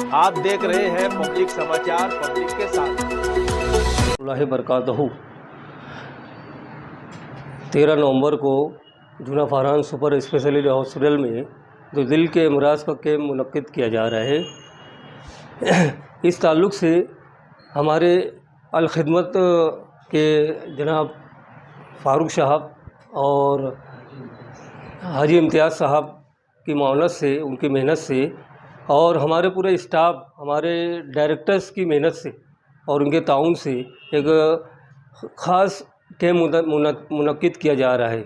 आप देख रहे हैं पब्लिक समाचार, पब्लिक के साथ। बरकातहू 13 नवंबर को जूना फरहान सुपर स्पेशलिटी हॉस्पिटल में जो दिल के अमराज का कैंप मुनक्किद किया जा रहा है, इस ताल्लुक़ से हमारे अल खिदमत के जनाब फ़ारूक साहब और हाजी इम्तियाज़ साहब की मावनत से, उनकी मेहनत से और हमारे पूरे स्टाफ, हमारे डायरेक्टर्स की मेहनत से और उनके ताउन से एक ख़ास कैंप मुनक्किद किया जा रहा है।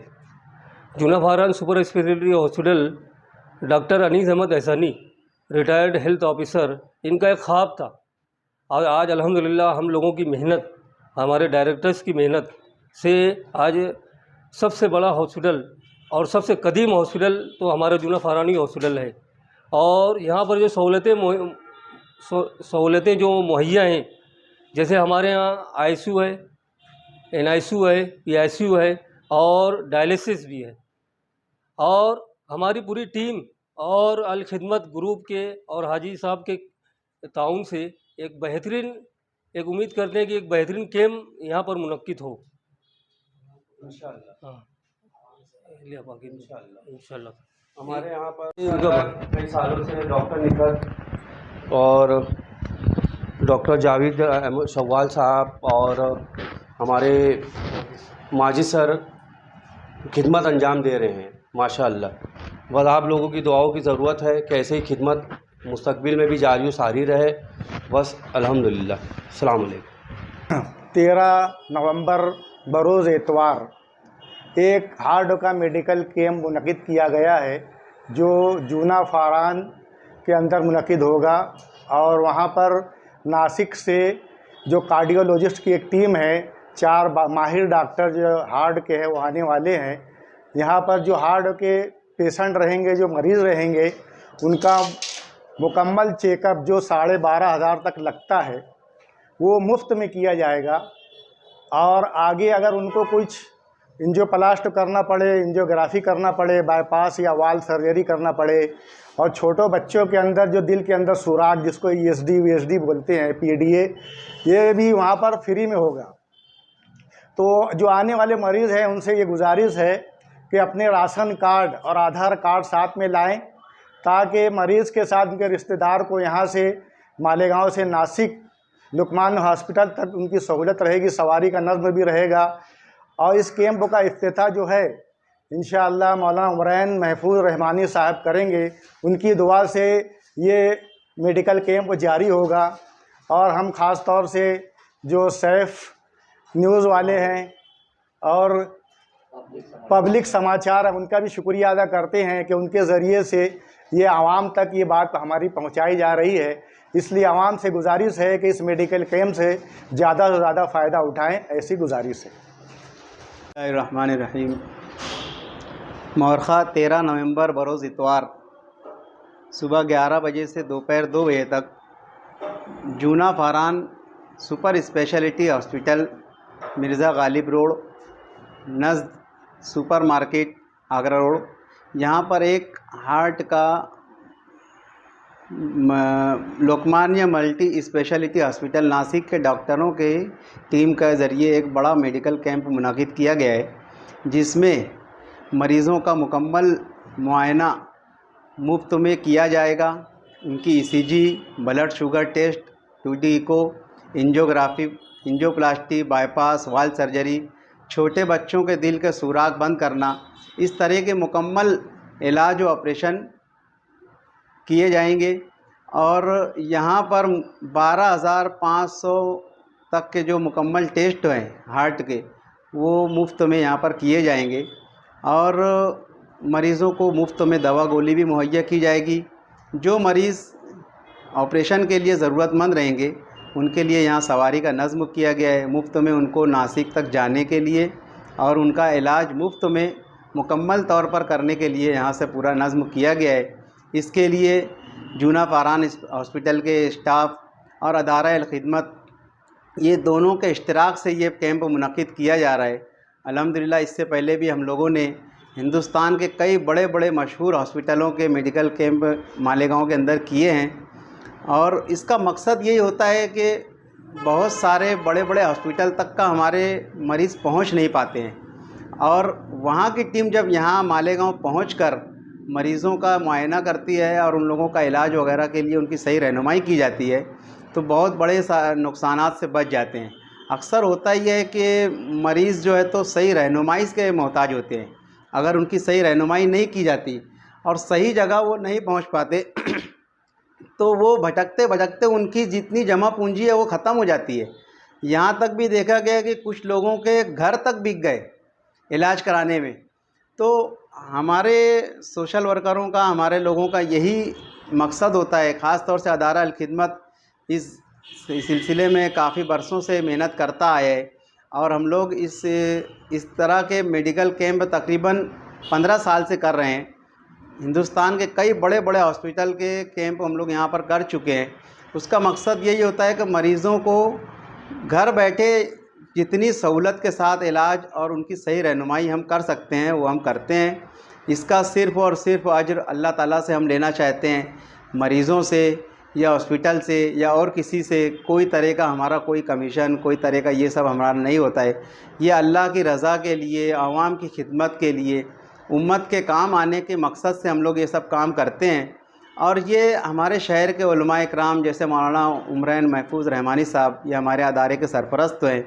Juna Farhan super speciality hospital doctor Anees Ahmed Ehsani, retired health officer, इनका एक ख्वाब था और आज अल्हम्दुलिल्लाह हम लोगों की मेहनत, हमारे डायरेक्टर्स की मेहनत से आज सबसे बड़ा हॉस्पिटल और सबसे कदीम हॉस्पिटल तो हमारा जूना फरहानी हॉस्पिटल है। और यहाँ पर जो सहूलतें जो मुहैया हैं, जैसे हमारे यहाँ आईसीयू है, एनआईसीयू है, पीआईसीयू है और डायलिसिस भी है। और हमारी पूरी टीम और अल खिदमत ग्रुप के और हाजी साहब के ताउन से एक उम्मीद करते हैं कि एक बेहतरीन कैंप यहाँ पर मुनक्किद हो इंशाअल्लाह। हाँ, इंशाअल्लाह। हमारे यहाँ पर कई सालों से डॉक्टर निखत और डॉक्टर जावेद शव्वाल साहब और हमारे माजिद सर खिदमत अंजाम दे रहे हैं माशाअल्लाह। बस आप लोगों की दुआओं की ज़रूरत है कि ऐसे ही खिदमत मुस्तकबिल में भी जारी व सारी रहे। बस अल्हम्दुलिल्लाह। अस्सलाम वालेकुम। 13 नवंबर बरोज़ एतवार एक हार्ट का मेडिकल कैंप मुनक़िद किया गया है, जो जूना फरहान के अंदर मुनक़िद होगा। और वहाँ पर नासिक से जो कार्डियोलॉजिस्ट की एक टीम है, 4 माहिर डॉक्टर जो हार्ट के हैं वो आने वाले हैं। यहाँ पर जो हार्ट के पेशेंट रहेंगे, जो मरीज़ रहेंगे, उनका मुकम्मल चेकअप जो 12,500 तक लगता है वो मुफ्त में किया जाएगा। और आगे अगर उनको कुछ एंजियोप्लास्ट करना पड़े, एंजियोग्राफी करना पड़े, बाईपास या वाल्व सर्जरी करना पड़े, और छोटों बच्चों के अंदर जो दिल के अंदर सुराख, जिसको ईएसडी वीएसडी बोलते हैं, पीडीए, ये भी वहाँ पर फ्री में होगा। तो जो आने वाले मरीज़ हैं उनसे ये गुजारिश है कि अपने राशन कार्ड और आधार कार्ड साथ में लाएं, ताकि मरीज़ के साथ उनके रिश्तेदार को यहाँ से मालेगांव से नासिक लुकमान हॉस्पिटल तक उनकी सहूलत रहेगी, सवारी का नज़्म भी रहेगा। और इस कैंप का इफ्तिताह जो है इंशाअल्लाह मौलाना उमरैन महफूज रहमानी साहब करेंगे। उनकी दुआ से ये मेडिकल कैंप जारी होगा। और हम ख़ास तौर से जो सैफ न्यूज़ वाले हैं और पब्लिक समाचार है, उनका भी शुक्रिया अदा करते हैं कि उनके ज़रिए से ये आवाम तक ये बात हमारी पहुंचाई जा रही है। इसलिए आवाम से गुजारिश है कि इस मेडिकल कैंप से ज़्यादा से ज़्यादा फ़ायदा उठाएं, ऐसी गुजारिश है। बिस्मिल्लाहिर्रहमानिर्रहीम। मौरखा 13 नवंबर बरोज़ इतवार सुबह 11 बजे से दोपहर 2 बजे तक Juna Farhan super speciality hospital, Mirza Ghalib road, नज़द सुपर मार्केट, आगरा रोड, यहाँ पर एक हार्ट का Lokmanya multi speciality hospital Nashik के डॉक्टरों के टीम के ज़रिए एक बड़ा मेडिकल कैंप मुनक़िद किया गया है, जिसमें मरीज़ों का मुकम्मल मुआयना मुफ्त में किया जाएगा। उनकी ECG, blood sugar test, 2D echo, angiography, angioplasty, bypass, valve surgery, छोटे बच्चों के दिल के सुराख बंद करना, इस तरह के मुकम्मल इलाज और ऑपरेशन किए जाएंगे। और यहाँ पर 12,500 तक के जो मुकम्मल टेस्ट हैं हार्ट के, वो मुफ्त में यहाँ पर किए जाएंगे। और मरीज़ों को मुफ्त में दवा गोली भी मुहैया की जाएगी। जो मरीज़ ऑपरेशन के लिए ज़रूरतमंद रहेंगे उनके लिए यहाँ सवारी का नज़्म किया गया है, मुफ्त में उनको नासिक तक जाने के लिए और उनका इलाज मुफ्त में मुकम्मल तौर पर करने के लिए यहाँ से पूरा नज़्म किया गया है। इसके लिए जूना फरहान हॉस्पिटल के स्टाफ और अदारा अल खिदमत, ये दोनों के इश्तराक से ये कैंप मुनक़िद किया जा रहा है। अल्हम्दुलिल्लाह इससे पहले भी हम लोगों ने हिंदुस्तान के कई बड़े बड़े मशहूर हॉस्पिटलों के मेडिकल कैंप मालेगांव के अंदर किए हैं और इसका मकसद यही होता है कि बहुत सारे बड़े बड़े हॉस्पिटल तक का हमारे मरीज़ पहुंच नहीं पाते हैं, और वहाँ की टीम जब यहाँ मालेगांव पहुंचकर मरीज़ों का मुआयना करती है और उन लोगों का इलाज वगैरह के लिए उनकी सही रहनुमाई की जाती है, तो बहुत बड़े नुकसानात से बच जाते हैं। अक्सर होता ही है कि मरीज़ जो है तो सही रहनुमाई के मोहताज होते हैं। अगर उनकी सही रहनुमाई नहीं की जाती और सही जगह वो नहीं पहुंच पाते तो वो भटकते भटकते उनकी जितनी जमा पूंजी है वो ख़त्म हो जाती है। यहाँ तक भी देखा गया कि कुछ लोगों के घर तक बिक गए इलाज कराने में। तो हमारे सोशल वर्करों का, हमारे लोगों का यही मकसद होता है, ख़ास तौर से अदारा अल खिदमत इस सिलसिले में काफ़ी बरसों से मेहनत करता आया है, और हम लोग इस तरह के मेडिकल कैंप तकरीबन 15 साल से कर रहे हैं। हिंदुस्तान के कई बड़े बड़े हॉस्पिटल के कैंप हम लोग यहाँ पर कर चुके हैं। उसका मकसद यही होता है कि मरीज़ों को घर बैठे जितनी सहूलत के साथ इलाज और उनकी सही रहनुमाई हम कर सकते हैं वो हम करते हैं। इसका सिर्फ़ और सिर्फ अजर अल्लाह ताला से हम लेना चाहते हैं। मरीज़ों से या हॉस्पिटल से या और किसी से कोई तरह का हमारा कोई कमीशन, कोई तरह का ये सब हमारा नहीं होता है। ये अल्लाह की रज़ा के लिए, आवाम की खिदमत के लिए, उम्मत के काम आने के मकसद से हम लोग ये सब काम करते हैं। और ये हमारे शहर के उलमा इकराम जैसे मौलाना उमरैन महफूज़ रहमानी साहब, ये हमारे अदारे के सरपरस्त हैं,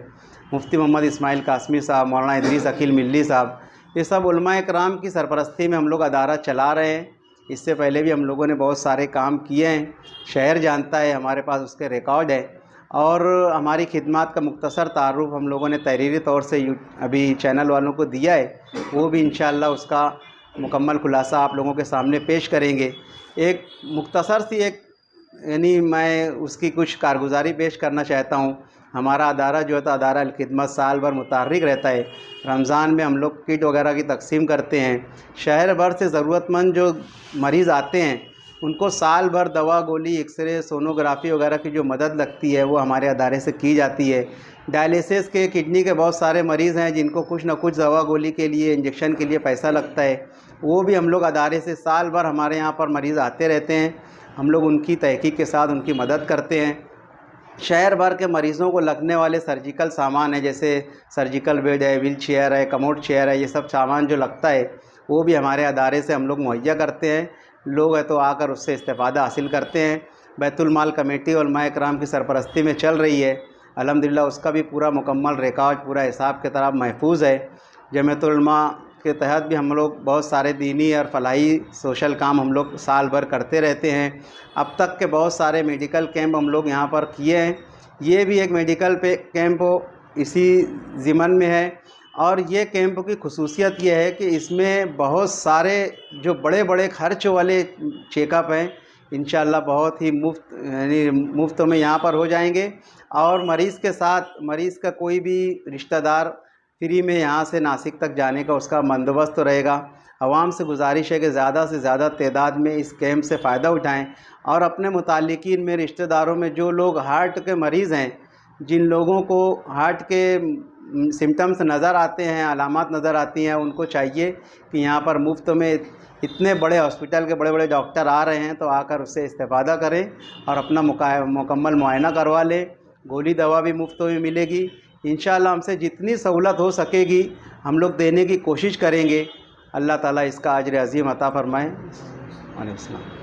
मुफ्ती मोहम्मद इस्माइल कासमी साहब, मौलाना इदरीस अकील मिल्ली साहब, ये सब उलमा इकराम की सरपरस्ती में हम लोग अदारा चला रहे हैं। इससे पहले भी हम लोगों ने बहुत सारे काम किए हैं, शहर जानता है, हमारे पास उसके रिकॉर्ड है। और हमारी खिदमत का मुख्तसर तारुफ हम लोगों ने तहरीरी तौर से अभी चैनल वालों को दिया है, वो भी इंशाअल्लाह उसका मुकम्मल खुलासा आप लोगों के सामने पेश करेंगे। एक मुख्तसर सी यानी मैं उसकी कुछ कारगुजारी पेश करना चाहता हूँ। हमारा अदारा जो है तो अदारा अल खिदमत साल भर मुतहर्रिक रहता है। रमज़ान में हम लोग किट वगैरह की तकसीम करते हैं। शहर भर से ज़रूरतमंद जो मरीज़ आते हैं उनको साल भर दवा गोली, एक्सरे, सोनोग्राफी वगैरह की जो मदद लगती है वो हमारे अदारे से की जाती है। डायलिसिस के, किडनी के बहुत सारे मरीज़ हैं जिनको कुछ ना कुछ दवा गोली के लिए, इंजेक्शन के लिए पैसा लगता है, वो भी हम लोग अदारे से साल भर हमारे यहाँ पर मरीज़ आते रहते हैं। हम लोग उनकी तहकीक के साथ उनकी मदद करते हैं। शहर भर के मरीज़ों को लगने वाले सर्जिकल सामान है, जैसे सर्जिकल बेड है, व्हील चेयर है, कमोड चेयर है, ये सब सामान जो लगता है वो भी हमारे अदारे से हम लोग मुहैया करते हैं। लोग है तो आकर उससे इस्तेफ़ादा हासिल करते हैं। बैतुल माल कमेटी उलमा इकराम की सरपरस्ती में चल रही है, अल्हम्दुलिल्लाह उसका भी पूरा मुकम्मल रिकॉर्ड, पूरा हिसाब किताब महफूज है। जमीयतुल उलमा के तहत भी हम लोग बहुत सारे दीनी और फलाही सोशल काम हम लोग साल भर करते रहते हैं। अब तक के बहुत सारे मेडिकल कैंप हम लोग यहाँ पर किए हैं। ये भी एक मेडिकल कैंप इसी ज़िमन में है, और ये कैंप की खुसूसियत ये है कि इसमें बहुत सारे जो बड़े बड़े खर्च वाले चेकअप हैं इंशाअल्लाह बहुत ही मुफ्त में यहाँ पर हो जाएंगे। और मरीज़ के साथ मरीज़ का कोई भी रिश्तेदार फ्री में यहाँ से नासिक तक जाने का उसका बंदोबस्त तो रहेगा। आवाम से गुजारिश है कि ज़्यादा से ज़्यादा तादाद में इस कैंप से फ़ायदा उठाएं, और अपने मुतालिकीन में, रिश्तेदारों में जो लोग हार्ट के मरीज़ हैं, जिन लोगों को हार्ट के सिम्टम्स नज़र आते हैं, अलामात नज़र आती हैं, उनको चाहिए कि यहाँ पर मुफ्त में इतने बड़े हॉस्पिटल के बड़े बड़े डॉक्टर आ रहे हैं तो आकर उससे इस्तेफ़ादा करें और अपना मुकम्मल मुआयना करवा लें। गोली दवा भी मुफ्त में मिलेगी। इंशाअल्लाह हमसे जितनी सहूलत हो सकेगी हम लोग देने की कोशिश करेंगे। अल्लाह ताला इसका अजर अज़ीम अता फ़रमाए। वालेकुम अस्सलाम।